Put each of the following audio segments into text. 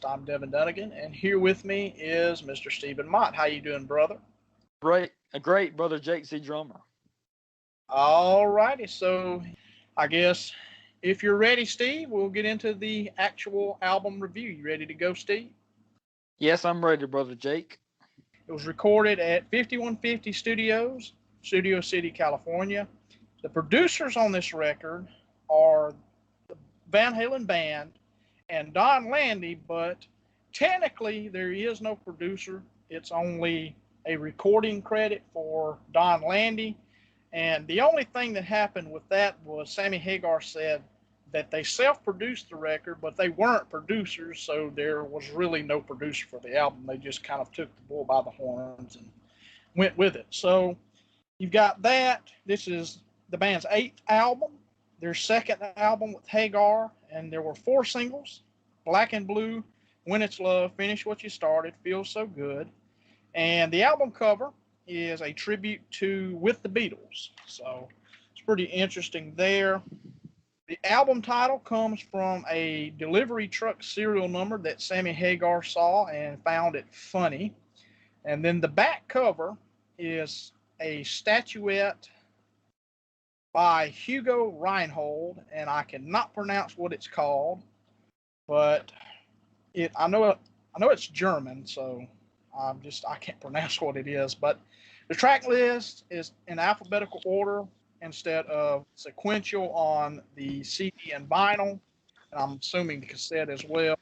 I'm Devin Dunnigan, and here with me is Mr. Stephen Mott. How you doing, brother? A great brother Jake Z drummer. All righty, so I guess if you're ready, Steve, we'll get into the actual album review. You ready to go, Steve? Yes, I'm ready, brother Jake. It was recorded at 5150 Studios, Studio City, California. The producers on this record are the Van Halen band and Don Landy, but technically there is no producer. It's only a recording credit for Don Landy. And the only thing that happened with that was Sammy Hagar said that they self-produced the record, but they weren't producers, so there was really no producer for the album. They just kind of took the bull by the horns and went with it. So you've got that. This is the band's eighth album, their second album with Hagar, and there were four singles: Black and Blue, When It's Love, Finish What You Started, Feels So Good. And the album cover is a tribute to With the Beatles. So it's pretty interesting there. The album title comes from a delivery truck serial number that Sammy Hagar saw and found it funny. And then the back cover is a statuette by Hugo Reinhold, and I cannot pronounce what it's called, but I know it's German, so I can't pronounce what it is. But the track list is in alphabetical order instead of sequential on the CD and vinyl, and I'm assuming the cassette as well.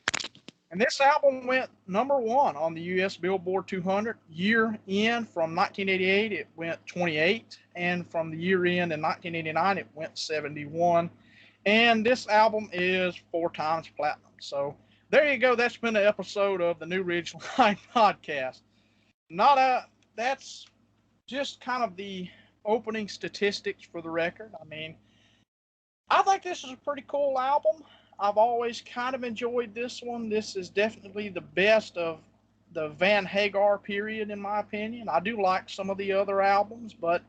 And this album went number one on the U.S. Billboard 200. Year in from 1988, it went 28, and from the year in 1989, it went 71. And this album is 4 times platinum. So there you go. That's been an episode of the New Ridgeline podcast. Not a That's just kind of the opening statistics for the record. I mean, I think this is a pretty cool album. I've always kind of enjoyed this one. This is definitely the best of the Van Hagar period, in my opinion. I do like some of the other albums, but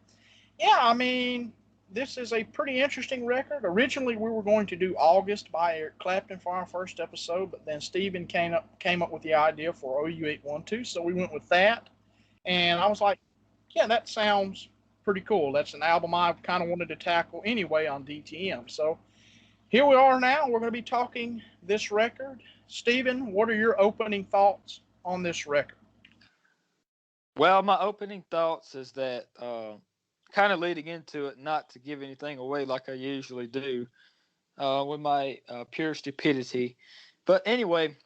yeah, I mean, this is a pretty interesting record. Originally, we were going to do August by Eric Clapton for our first episode, but then Steven came up with the idea for OU812, so we went with that. And I was like, yeah, that sounds pretty cool. That's an album I kind of wanted to tackle anyway on DTM. So here we are now. We're going to be talking this record. Steven, what are your opening thoughts on this record? Well, my opening thoughts is that kind of leading into it, not to give anything away like I usually do with my pure stupidity. But anyway,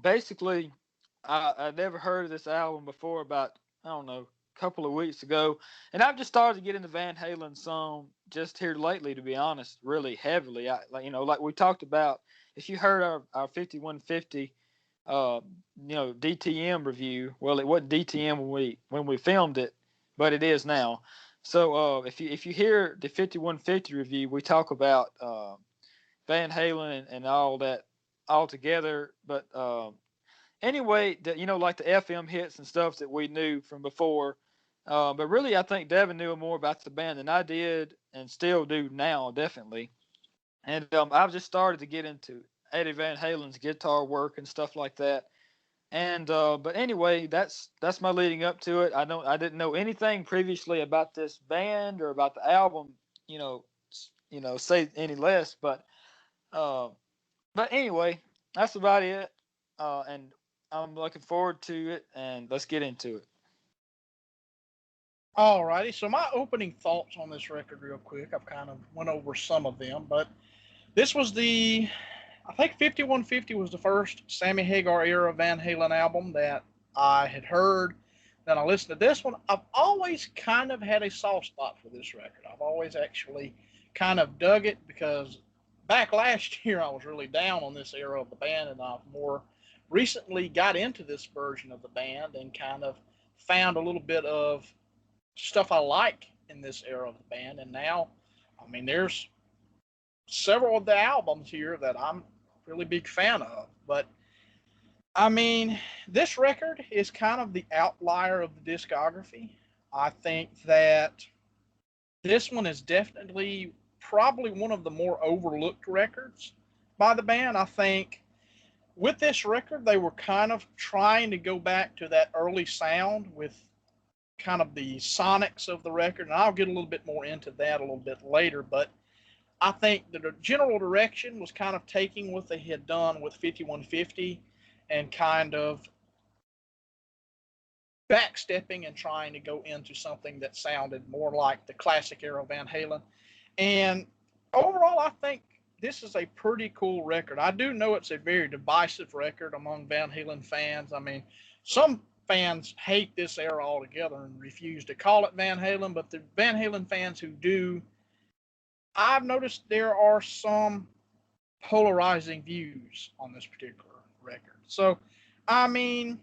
basically, I never heard of this album before about, I don't know, a couple of weeks ago. And I've just started to get into Van Halen some just here lately, to be honest, really heavily. Like we talked about, if you heard our 5150, DTM review, well, it wasn't DTM when we filmed it, but it is now. So if you hear the 5150 review, we talk about Van Halen and all that all together. But anyway, like the FM hits and stuff that we knew from before. But really, I think Devin knew more about the band than I did, and still do now, definitely. And I've just started to get into Eddie Van Halen's guitar work and stuff like that. And but anyway, that's my leading up to it. I didn't know anything previously about this band or about the album, you know, say any less. Uh, but anyway, that's about it. And I'm looking forward to it. And let's get into it. Alrighty, so my opening thoughts on this record, real quick. I've kind of went over some of them, but this was I think 5150 was the first Sammy Hagar era Van Halen album that I had heard. Then I listened to this one. I've always kind of had a soft spot for this record. I've always actually kind of dug it because back last year I was really down on this era of the band, and I've more recently got into this version of the band and kind of found a little bit of stuff I like in this era of the band. And now, I mean, there's several of the albums here that I'm a really big fan of. But I mean, this record is kind of the outlier of the discography. I think that this one is definitely probably one of the more overlooked records by the band. I think with this record, they were kind of trying to go back to that early sound with kind of the sonics of the record, and I'll get a little bit more into that a little bit later, but I think the general direction was kind of taking what they had done with 5150 and kind of backstepping and trying to go into something that sounded more like the classic era Van Halen. And overall, I think this is a pretty cool record. I do know it's a very divisive record among Van Halen fans. I mean, some fans hate this era altogether and refuse to call it Van Halen, but the Van Halen fans who do, I've noticed there are some polarizing views on this particular record. So, I mean,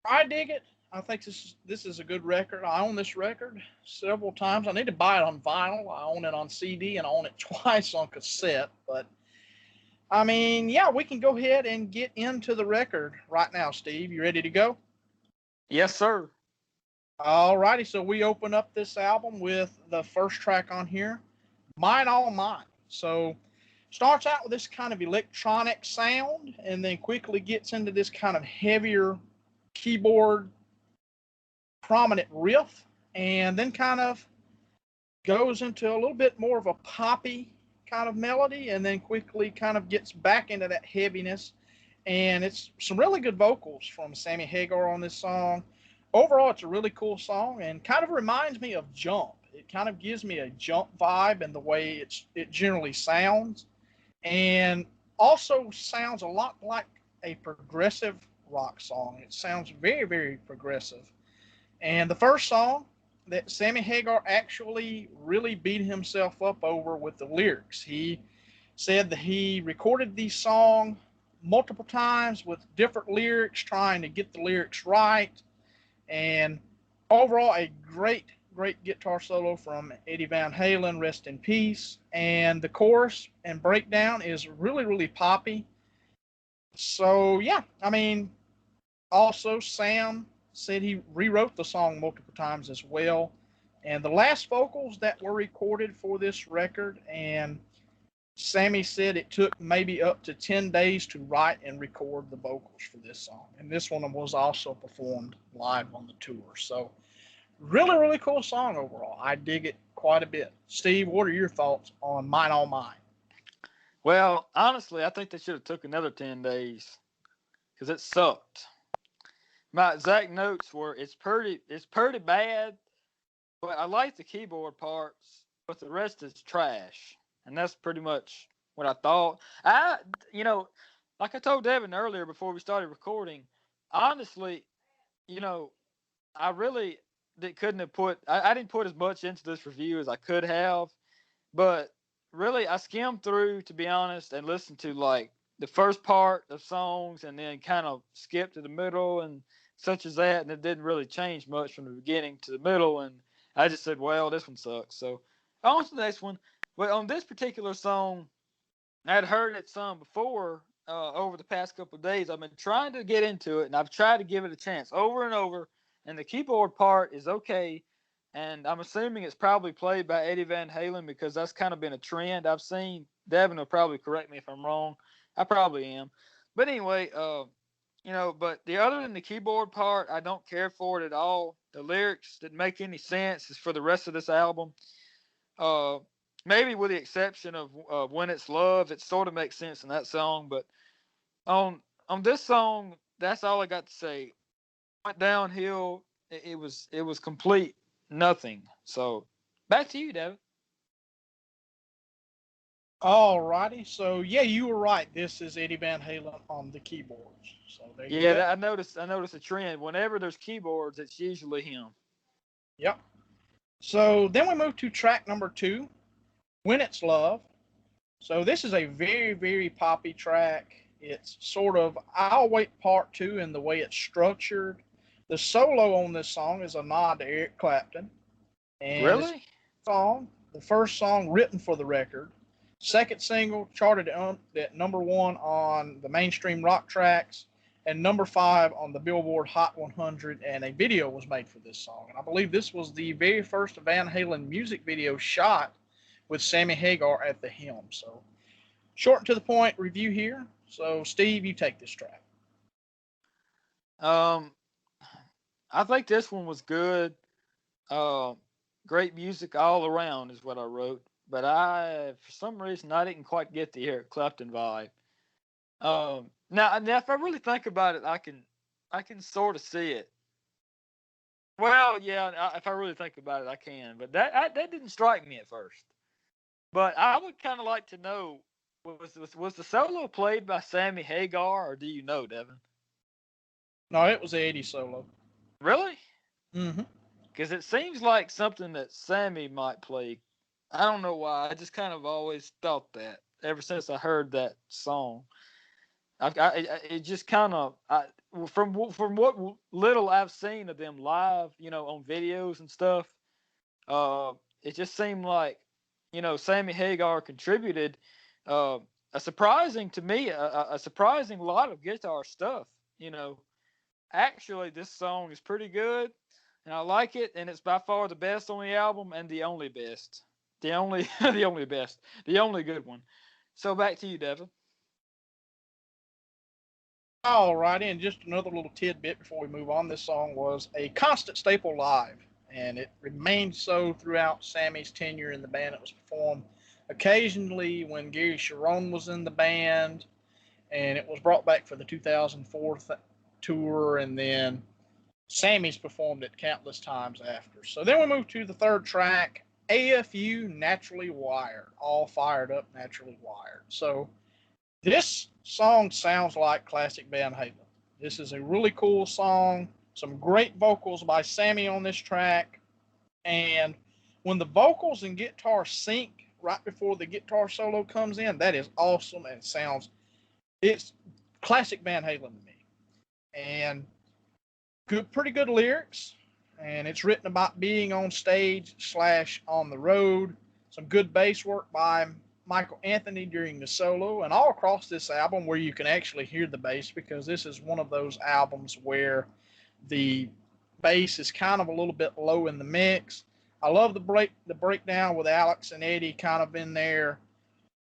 I dig it. I think this is a good record. I own this record several times. I need to buy it on vinyl. I own it on CD and I own it twice on cassette. But I mean, yeah, we can go ahead and get into the record right now. Steve, you ready to go? Yes, sir. All righty. So we open up this album with the first track on here, Mine All Mine. So starts out with this kind of electronic sound and then quickly gets into this kind of heavier keyboard prominent riff, and then kind of goes into a little bit more of a poppy kind of melody, and then quickly kind of gets back into that heaviness. And it's some really good vocals from Sammy Hagar on this song. Overall, it's a really cool song and kind of reminds me of Jump. It kind of gives me a Jump vibe in the way it generally sounds, and also sounds a lot like a progressive rock song. It sounds very, very progressive. And the first song that Sammy Hagar actually really beat himself up over with the lyrics. He said that he recorded the song multiple times with different lyrics, trying to get the lyrics right. And overall, a great, great guitar solo from Eddie Van Halen, rest in peace. And the chorus and breakdown is really, really poppy. So, yeah, I mean, also Sam said he rewrote the song multiple times as well. And the last vocals that were recorded for this record, and Sammy said it took maybe up to 10 days to write and record the vocals for this song. And this one was also performed live on the tour. So really, really cool song overall. I dig it quite a bit. Steve, what are your thoughts on Mine All Mine? Well, honestly, I think they should have took another 10 days because it sucked. My exact notes were it's pretty bad, but I like the keyboard parts, but the rest is trash. And that's pretty much what I thought. Like I told Devin earlier before we started recording, honestly, I really couldn't have I didn't put as much into this review as I could have, but really I skimmed through, to be honest, and listened to like the first part of songs and then kind of skipped to the middle and such as that, and it didn't really change much from the beginning to the middle, and I just said, well, this one sucks. So on to the next one. But on this particular song, I had heard it some before over the past couple of days. I've been trying to get into it, and I've tried to give it a chance over and over, and the keyboard part is okay, and I'm assuming it's probably played by Eddie Van Halen because that's kind of been a trend I've seen. Devin will probably correct me if I'm wrong. I probably am. But anyway, but the other than the keyboard part, I don't care for it at all. The lyrics didn't make any sense for the rest of this album. Maybe with the exception of When It's Love, it sort of makes sense in that song. But on this song, that's all I got to say. Went downhill. It was complete nothing. So back to you, Devin. All righty. So, yeah, you were right. This is Eddie Van Halen on the keyboards. So there you go. I noticed a trend. Whenever there's keyboards, it's usually him. Yep. So then we move to track number 2, When It's Love. So this is a very, very poppy track. It's sort of, I'll wait part 2 in the way it's structured. The solo on this song is a nod to Eric Clapton. And Really? The first song written for the record. Second single charted at number 1 on the mainstream rock tracks and number 5 on the Billboard Hot 100, and a video was made for this song. And I believe this was the very first Van Halen music video shot with Sammy Hagar at the helm. So, short and to the point review here. So, Steve, you take this track. Um, I think this one was good. Uh, Great music all around is what I wrote. But for some reason, I didn't quite get the Eric Clapton vibe. Now, if I really think about it, I can sort of see it. Well, yeah, if I really think about it, I can. But that didn't strike me at first. But I would kind of like to know, was the solo played by Sammy Hagar, or do you know, Devin? No, it was Eddie solo. Really? Mm-hmm. Because it seems like something that Sammy might play. I don't know why. I just kind of always thought that ever since I heard that song. It just kind of from what little I've seen of them live, on videos and stuff. It just seemed like, Sammy Hagar contributed uh, a surprising to me, a surprising lot of guitar stuff. Actually, this song is pretty good, and I like it, and it's by far the best on the album and the only best, the only the only best, the only good one. So back to you, Devin. All right, and just another little tidbit before we move on. This song was a constant staple live, and it remained so throughout Sammy's tenure in the band. It was performed occasionally when Gary Sharon was in the band, and it was brought back for the 2004 tour, and then Sammy's performed it countless times after. So then we move to the third track, AFU Naturally Wired, all fired up, naturally wired. So this song sounds like classic Van Halen. This is a really cool song. Some great vocals by Sammy on this track. And when the vocals and guitar sync right before the guitar solo comes in, that is awesome and it's classic Van Halen to me. And pretty good lyrics. And it's written about being on stage / on the road. Some good bass work by Michael Anthony during the solo, and all across this album where you can actually hear the bass, because this is one of those albums where the bass is kind of a little bit low in the mix. I love the breakdown with Alex and Eddie kind of in there,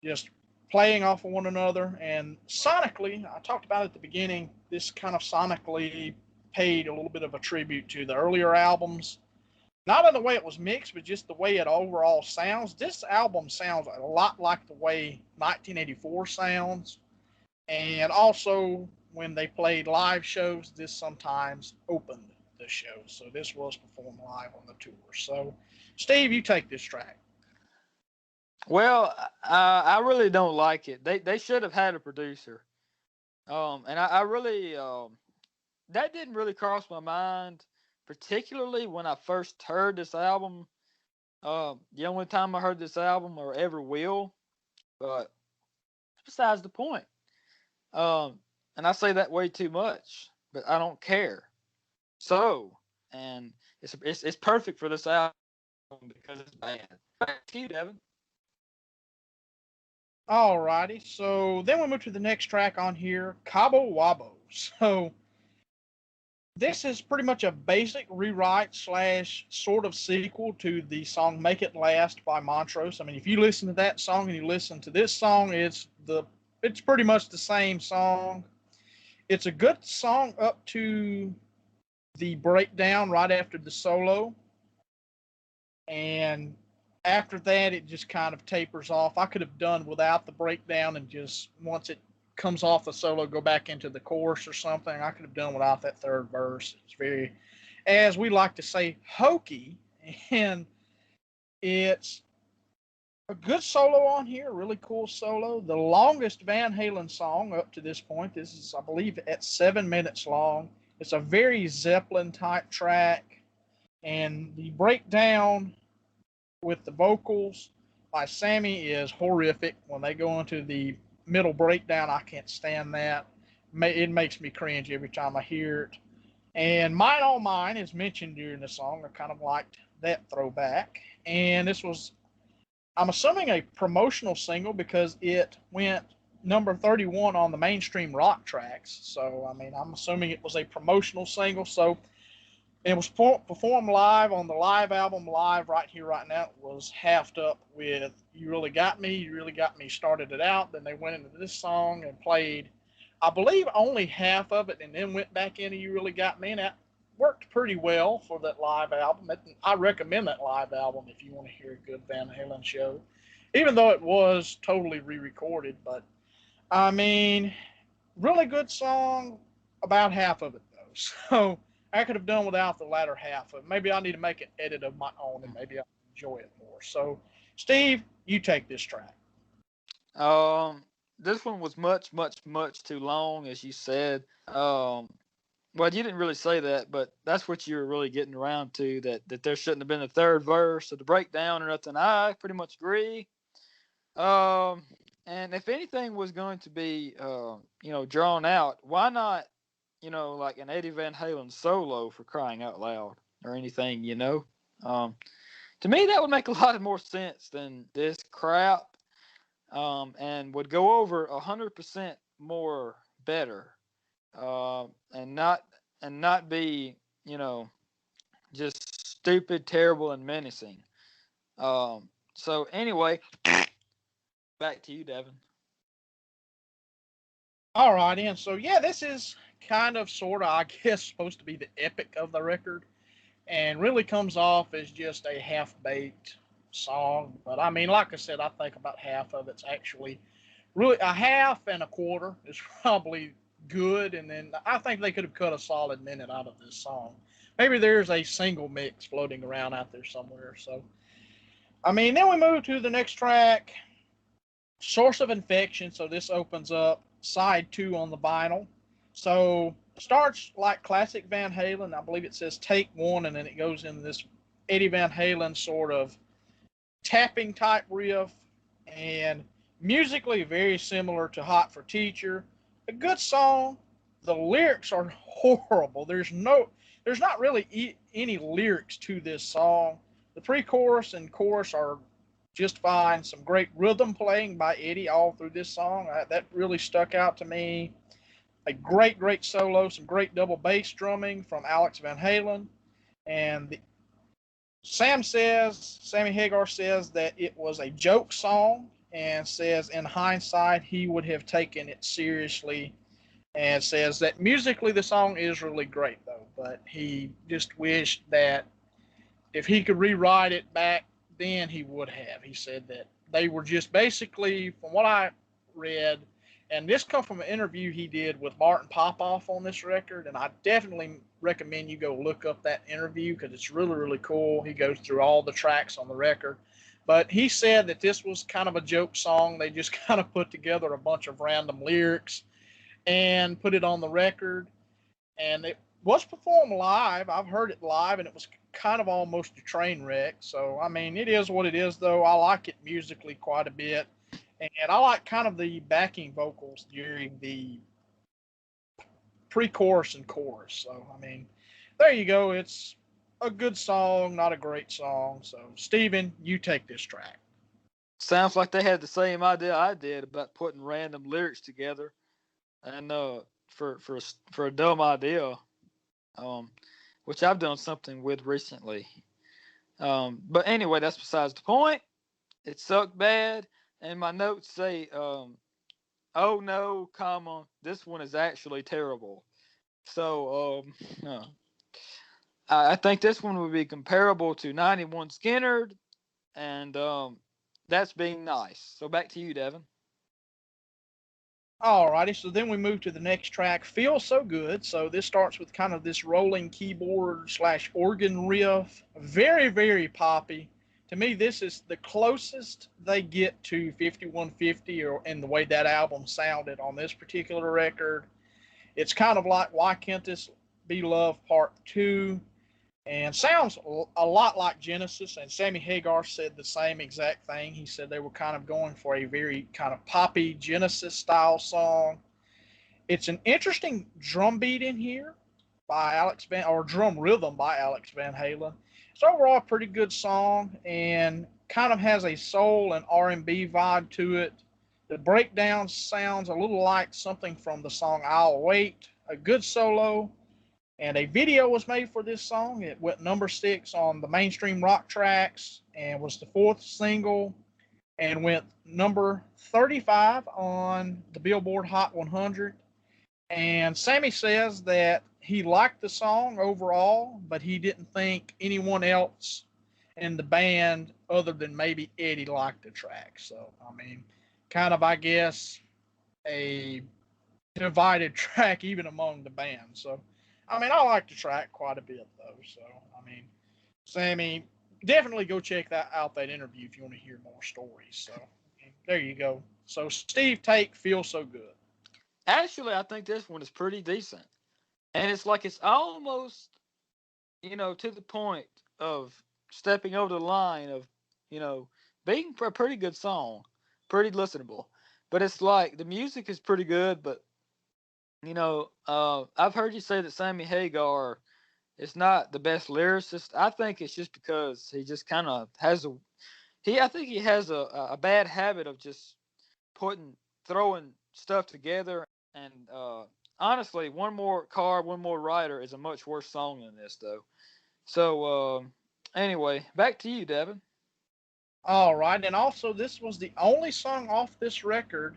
just playing off of one another. And sonically, I talked about at the beginning, this kind of sonically paid a little bit of a tribute to the earlier albums. Not in the way it was mixed, but just the way it overall sounds. This album sounds a lot like the way 1984 sounds. And also, when they played live shows, this sometimes opened the show. So this was performed live on the tour. So, Steve, you take this track. Well, I really don't like it. They should have had a producer. And I really that didn't really cross my mind, particularly when I first heard this album. The only time I heard this album or ever will, but besides the point. And I say that way too much, but I don't care. So, and it's perfect for this album because it's bad. Back to you, Devin. All righty. So then we move to the next track on here, Cabo Wabo. So this is pretty much a basic rewrite / sort of sequel to the song Make It Last by Montrose. I mean, if you listen to that song and you listen to this song, it's pretty much the same song. It's a good song up to the breakdown right after the solo. And after that, it just kind of tapers off. I could have done without the breakdown and just once it comes off the solo, go back into the chorus or something. I could have done without that third verse. It's very, as we like to say, hokey. And it's a good solo on here, really cool solo. The longest Van Halen song up to this point. This is, I believe, at 7 minutes long. It's a very Zeppelin type track. And the breakdown with the vocals by Sammy is horrific. When they go into the middle breakdown, I can't stand that. It makes me cringe every time I hear it. And Mine All Mine is mentioned during the song. I kind of liked that throwback. And this was, I'm assuming, a promotional single because it went number 31 on the mainstream rock tracks. So, I mean, I'm assuming it was a promotional single. So, And it was performed live on the live album, Live Right Here, Right Now. It was halved up with You Really Got Me, You Really Got Me started it out. Then they went into this song and played, I believe, only half of it and then went back into You Really Got Me. And that worked pretty well for that live album. I recommend that live album if you want to hear a good Van Halen show, even though it was totally re-recorded. But, I mean, really good song, about half of it, though. So I could have done without the latter half of it. Maybe I need to make an edit of my own and maybe I'll enjoy it more. So, Steve, you take this track. This one was much, much, much too long, as you said. Well, you didn't really say that, but that's what you were really getting around to, that there shouldn't have been a third verse or the breakdown or nothing. I pretty much agree. And if anything was going to be, drawn out, why not, like an Eddie Van Halen solo, for crying out loud, or anything. To me, that would make a lot more sense than this crap, and would go over 100% more better, and not be, just stupid, terrible, and menacing. So anyway, back to you, Devin. All right, and so, yeah, this is kind of, sort of, I guess, supposed to be the epic of the record and really comes off as just a half-baked song. But, I mean, like I said, I think about half of it's actually really a half and a quarter is probably good. And then I think they could have cut a solid minute out of this song. Maybe there's a single mix floating around out there somewhere. So, I mean, then we move to the next track, Source of Infection. So this opens up side 2 on the vinyl. So starts like classic Van Halen. I believe it says take 1, and then it goes into this Eddie Van Halen sort of tapping type riff, and musically very similar to Hot for Teacher. A good song. The lyrics are horrible. There's not really any lyrics to this song. The pre-chorus and chorus are just fine. Some great rhythm playing by Eddie all through this song. That really stuck out to me. A great, great solo, some great double bass drumming from Alex Van Halen. And Sammy Hagar says that it was a joke song, and says in hindsight he would have taken it seriously, and says that musically the song is really great, though, but he just wished that if he could rewrite it back then, he would have. He said that they were just basically, from what I read, and this comes from an interview he did with Martin Popoff on this record, and I definitely recommend you go look up that interview because it's really, really cool. He goes through all the tracks on the record. But he said that this was kind of a joke song. They just kind of put together a bunch of random lyrics and put it on the record. And it was performed live. I've heard it live, and it was kind of almost a train wreck. So, I mean, it is what it is, though. I like it musically quite a bit. And I like kind of the backing vocals during the pre-chorus and chorus. So, I mean, there you go. It's a good song, not a great song. So, Steven, you take this track. Sounds like they had the same idea I did about putting random lyrics together, and for a dumb idea, which I've done something with recently. But anyway, that's besides the point. It sucked bad, and my notes say, "Oh no, comma, this one is actually terrible." So, I think this one would be comparable to 91 Skinner, and that's being nice. So back to you, Devin. Alrighty, so then we move to the next track, Feel So Good. So this starts with kind of this rolling keyboard / organ riff. Very, very poppy. To me, this is the closest they get to 5150 or in the way that album sounded on this particular record. It's kind of like Why Can't This Be Love Part 2, and sounds a lot like Genesis. And Sammy Hagar said the same exact thing. He said they were kind of going for a very kind of poppy Genesis style song. It's an interesting drum beat in here by drum rhythm by Alex Van Halen. It's overall a pretty good song and kind of has a soul and R&B vibe to it. The breakdown sounds a little like something from the song I'll Wait. A good solo, And a video was made for this song. It went number 6 on the mainstream rock tracks and was the 4th single and went number 35 on the Billboard Hot 100. And Sammy says that he liked the song overall, but he didn't think anyone else in the band other than maybe Eddie liked the track. So, I mean, kind of, I guess, a divided track even among the band. So, I mean, I like the track quite a bit, though. So, I mean, Sammy, definitely go check that out, that interview, if you want to hear more stories. So, there you go. So, Steve Take Feels So Good. Actually, I think this one is pretty decent. And it's like it's almost, to the point of stepping over the line of, being a pretty good song, pretty listenable. But it's like the music is pretty good, but I've heard you say that Sammy Hagar is not the best lyricist. I think it's just because he just kind of has I think he has a bad habit of just throwing stuff together. And honestly, One More Rider is a much worse song than this, though. So anyway, back to you, Devin. All right. And also, this was the only song off this record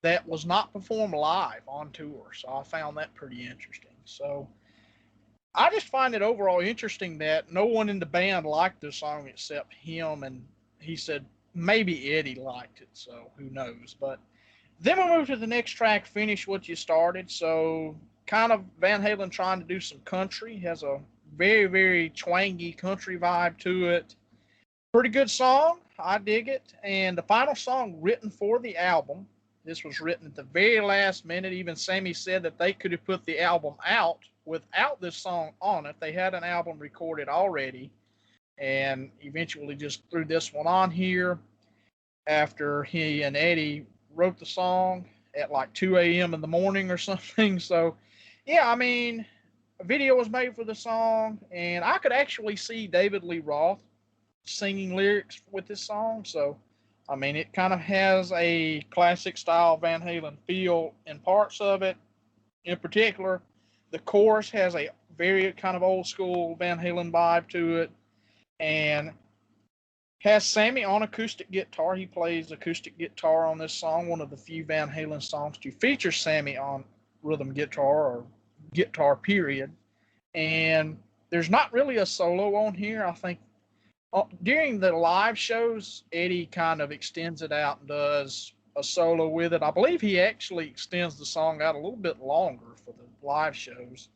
that was not performed live on tour. So I found that pretty interesting. So I just find it overall interesting that no one in the band liked the song except him. And he said maybe Eddie liked it. So who knows? But then we move to the next track, Finish What You Started. So kind of Van Halen trying to do some country. Has a very, very twangy country vibe to it. Pretty good song. I dig it. And the final song written for the album. This was written at the very last minute. Even Sammy said that they could have put the album out without this song on it. They had an album recorded already and eventually just threw this one on here after he and Eddie wrote the song at like 2 a.m. in the morning or something. So, yeah, I mean, a video was made for the song, and I could actually see David Lee Roth singing lyrics with this song. So, I mean, it kind of has a classic style Van Halen feel in parts of it. In particular, the chorus has a very kind of old school Van Halen vibe to it, and has Sammy on acoustic guitar. He plays acoustic guitar on this song, one of the few Van Halen songs to feature Sammy on rhythm guitar or guitar, period. And there's not really a solo on here. I think during the live shows, Eddie kind of extends it out and does a solo with it. I believe he actually extends the song out a little bit longer for the live shows.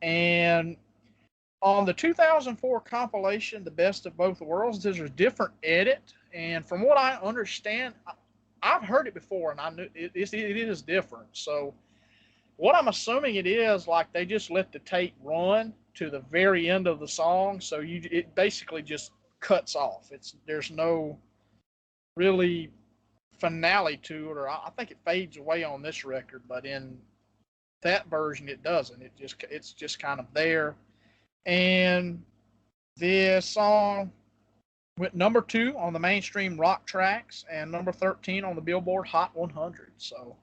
And on the 2004 compilation, The Best of Both Worlds, there's a different edit. And from what I understand, I've heard it before and I knew it is different. So what I'm assuming it is, like they just let the tape run to the very end of the song. So it basically just cuts off. There's no really finale to it, or I think it fades away on this record, but in that version it doesn't. It's just kind of there. And this song went number 2 on the mainstream rock tracks and number 13 on the Billboard Hot 100. So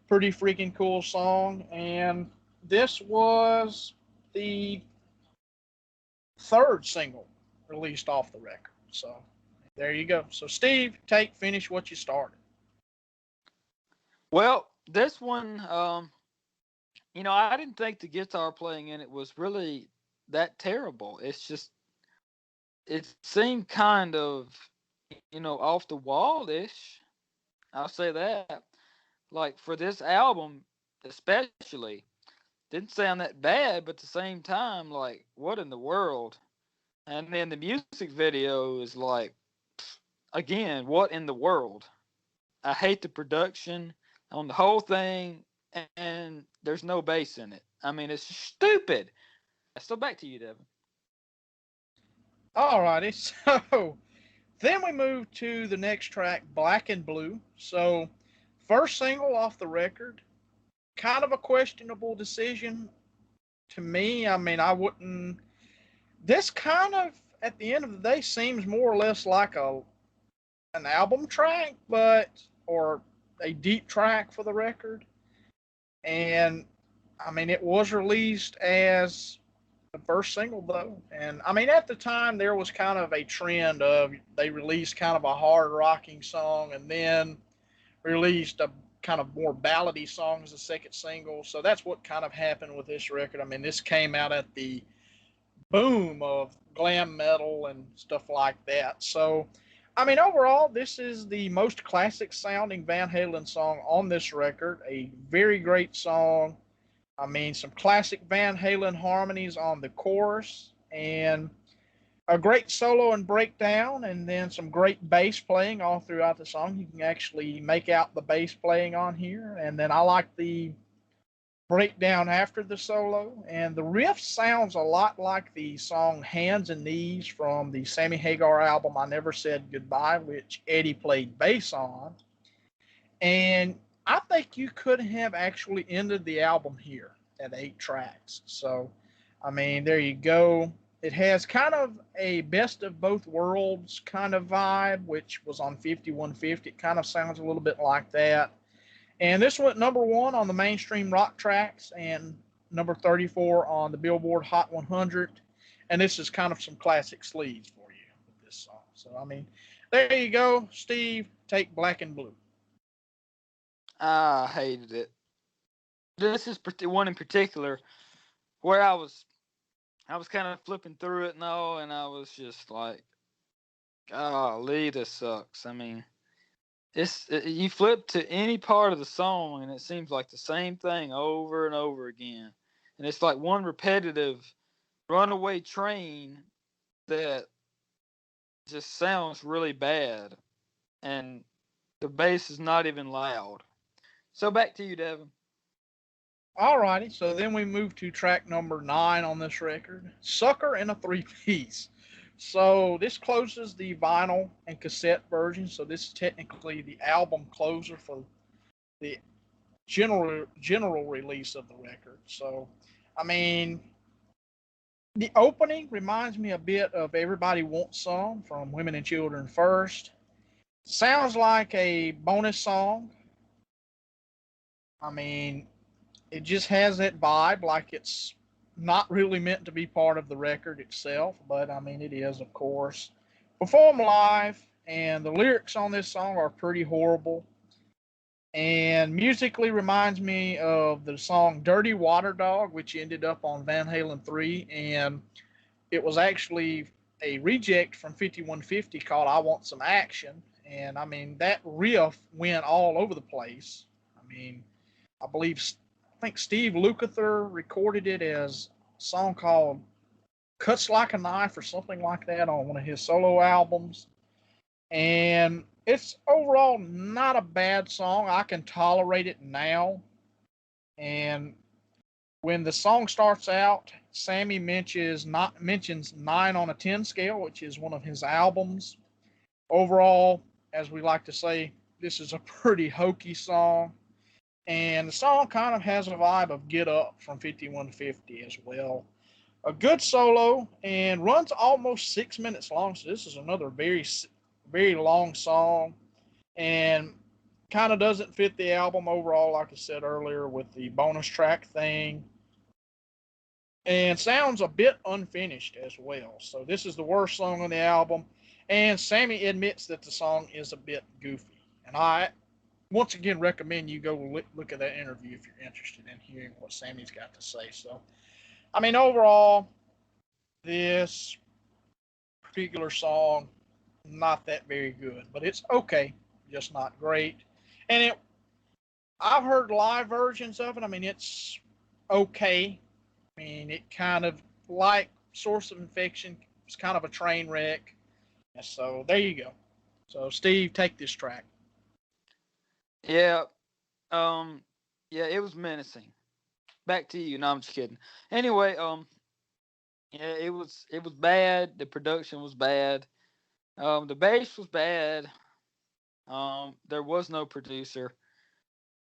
pretty freaking cool song. And this was the 3rd single released off the record. So there you go. So Steve, Finish What You Started. Well, this one, I didn't think the guitar playing in it was really that terrible. It seemed kind of, off the wall ish. I'll say that. Like for this album, especially, didn't sound that bad, but at the same time, like, what in the world? And then the music video is like, again, what in the world? I hate the production on the whole thing, and there's no bass in it. I mean, it's stupid. So back to you, Devin. Alrighty, so then we move to the next track, Black and Blue. So first single off the record, kind of a questionable decision to me. I mean, I wouldn't. This kind of, at the end of the day, seems more or less like an album track, or a deep track for the record. And I mean, it was released as the first single though, and I mean at the time there was kind of a trend of they released kind of a hard rocking song and then released a kind of more ballady song as a second single. So that's what kind of happened with this record. I mean, this came out at the boom of glam metal and stuff like that. So, I mean, overall, this is the most classic sounding Van Halen song on this record. A very great song. I mean, some classic Van Halen harmonies on the chorus and a great solo and breakdown, and then some great bass playing all throughout the song. You can actually make out the bass playing on here. And then I like the breakdown after the solo, and the riff sounds a lot like the song Hands and Knees from the Sammy Hagar album I Never Said Goodbye, which Eddie played bass on. And I think you could have actually ended the album here at 8 tracks. So, I mean, there you go. It has kind of a best of both worlds kind of vibe, which was on 5150. It kind of sounds a little bit like that. And this went number one on the mainstream rock tracks and number 34 on the Billboard Hot 100. And this is kind of some classic sleaze for you with this song. So, I mean, there you go. Steve, take Black and Blue. I hated it. This is one in particular where I was kind of flipping through it and all, and I was just like, golly, this sucks. I mean, you flip to any part of the song and it seems like the same thing over and over again, and it's like one repetitive runaway train that just sounds really bad, and the bass is not even loud. So back to you, Devin. Alrighty, so then we move to track number 9 on this record, Sucker in a Three Piece. So this closes the vinyl and cassette version. So this is technically the album closer for the general release of the record. So, I mean, the opening reminds me a bit of Everybody Wants Some from Women and Children First. Sounds like a bonus song. I mean, it just has that vibe, like it's not really meant to be part of the record itself, but I mean, it is, of course. Performed live, and the lyrics on this song are pretty horrible. And musically reminds me of the song Dirty Water Dog, which ended up on Van Halen 3. And it was actually a reject from 5150 called I Want Some Action. And I mean, that riff went all over the place. I mean, I think Steve Lukather recorded it as a song called Cuts Like a Knife or something like that on one of his solo albums. And it's overall not a bad song. I can tolerate it now. And when the song starts out, Sammy mentions 9 on a 10 scale, which is one of his albums. Overall, as we like to say, this is a pretty hokey song. And the song kind of has a vibe of Get Up from 5150 as well. A good solo and runs almost 6 minutes long. So this is another very long song and kind of doesn't fit the album overall, like I said earlier, with the bonus track thing. And sounds a bit unfinished as well. So this is the worst song on the album. And Sammy admits that the song is a bit goofy. And I once again recommend you go look at that interview if you're interested in hearing what Sammy's got to say. So, I mean, overall, this particular song, not that very good, but it's okay, just not great. And I've heard live versions of it. I mean, it's okay. I mean, it kind of like Source of Infection. It's kind of a train wreck. So there you go. So Steve, take this track. Yeah, yeah, it was menacing. Back to you. No, I'm just kidding. Anyway, yeah, it was bad. The production was bad. The bass was bad. There was no producer.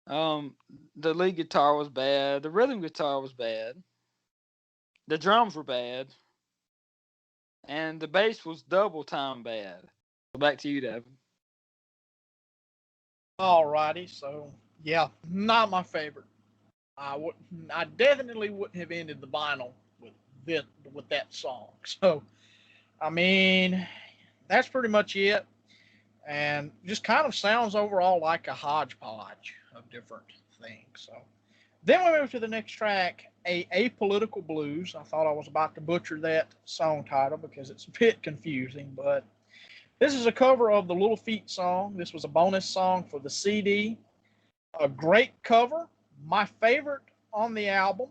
The lead guitar was bad. The rhythm guitar was bad. The drums were bad, and the bass was double time bad. So back to you, Devin. Alrighty, so yeah, not my favorite. I definitely wouldn't have ended the vinyl with this, with that song. So, I mean, that's pretty much it, and just kind of sounds overall like a hodgepodge of different things. So, then we move to the next track, a apolitical blues. I thought I was about to butcher that song title because it's a bit confusing, but this is a cover of the Little Feat song. This was a bonus song for the CD. A great cover, my favorite on the album.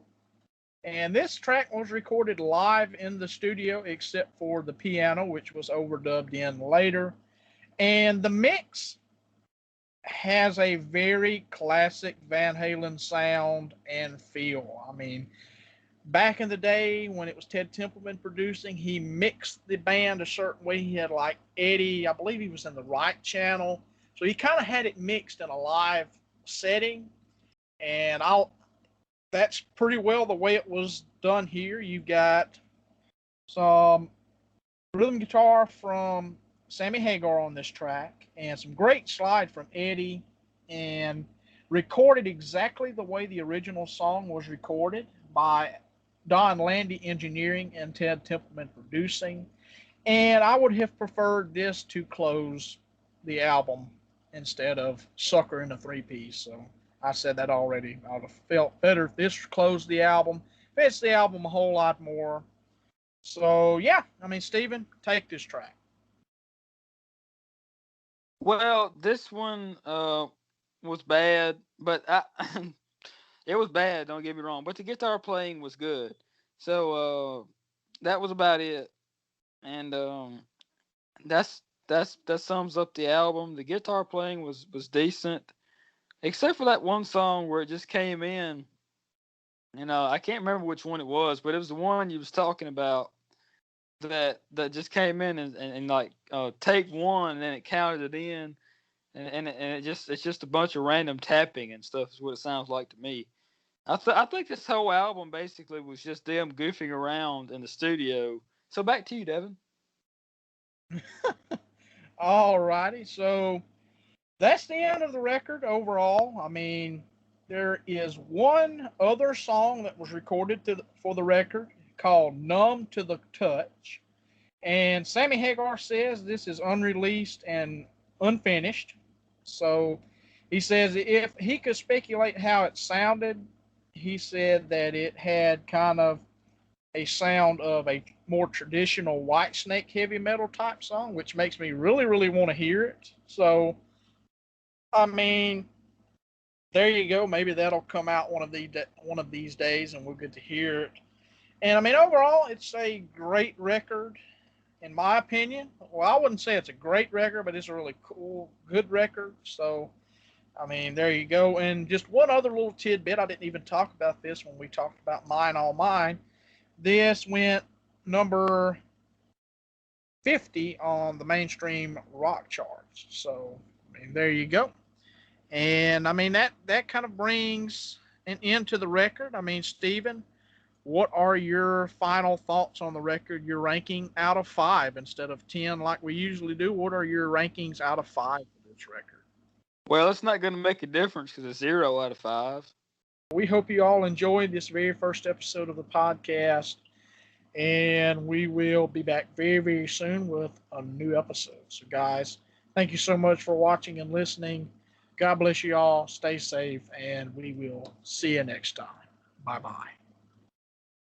And this track was recorded live in the studio, except for the piano, which was overdubbed in later. And the mix has a very classic Van Halen sound and feel. I mean, back in the day when it was Ted Templeman producing, he mixed the band a certain way. He had like Eddie, I believe he was in the right channel. So he kind of had it mixed in a live setting. And that's pretty well the way it was done here. You've got some rhythm guitar from Sammy Hagar on this track and some great slide from Eddie, and recorded exactly the way the original song was recorded by Don Landy engineering and Ted Templeman producing. And I would have preferred this to close the album instead of Sucker in a three-piece. So I said that already. I would have felt better if this closed the album, fits the album a whole lot more. So yeah, I mean, Steven, take this track. Well, this one was bad, but it was bad. Don't get me wrong, but the guitar playing was good. So that was about it, and that sums up the album. The guitar playing was decent, except for that one song where it just came in. I can't remember which one it was, but it was the one you was talking about that just came in and like take one, and then it counted it in, and it's just a bunch of random tapping and stuff is what it sounds like to me. I think this whole album basically was just them goofing around in the studio. So back to you, Devin. All righty. So that's the end of the record overall. I mean, there is one other song that was recorded for the record called Numb to the Touch. And Sammy Hagar says this is unreleased and unfinished. So he says if he could speculate how it sounded, he said that it had kind of a sound of a more traditional Whitesnake heavy metal type song, which makes me really, really want to hear it. So, I mean, there you go. Maybe that'll come out one of these days, and we'll get to hear it. And I mean, overall, it's a great record, in my opinion. Well, I wouldn't say it's a great record, but it's a really cool, good record. So, I mean, there you go. And just one other little tidbit. I didn't even talk about this when we talked about Mine All Mine. This went number 50 on the mainstream rock charts. So, I mean, there you go. And I mean, that kind of brings an end to the record. I mean, Steven, what are your final thoughts on the record? Your ranking out of 5 instead of 10 like we usually do. What are your rankings out of 5 for this record? Well, it's not going to make a difference because it's 0 out of 5. We hope you all enjoyed this very first episode of the podcast, and we will be back very, very soon with a new episode. So, guys, thank you so much for watching and listening. God bless you all. Stay safe, and we will see you next time. Bye-bye.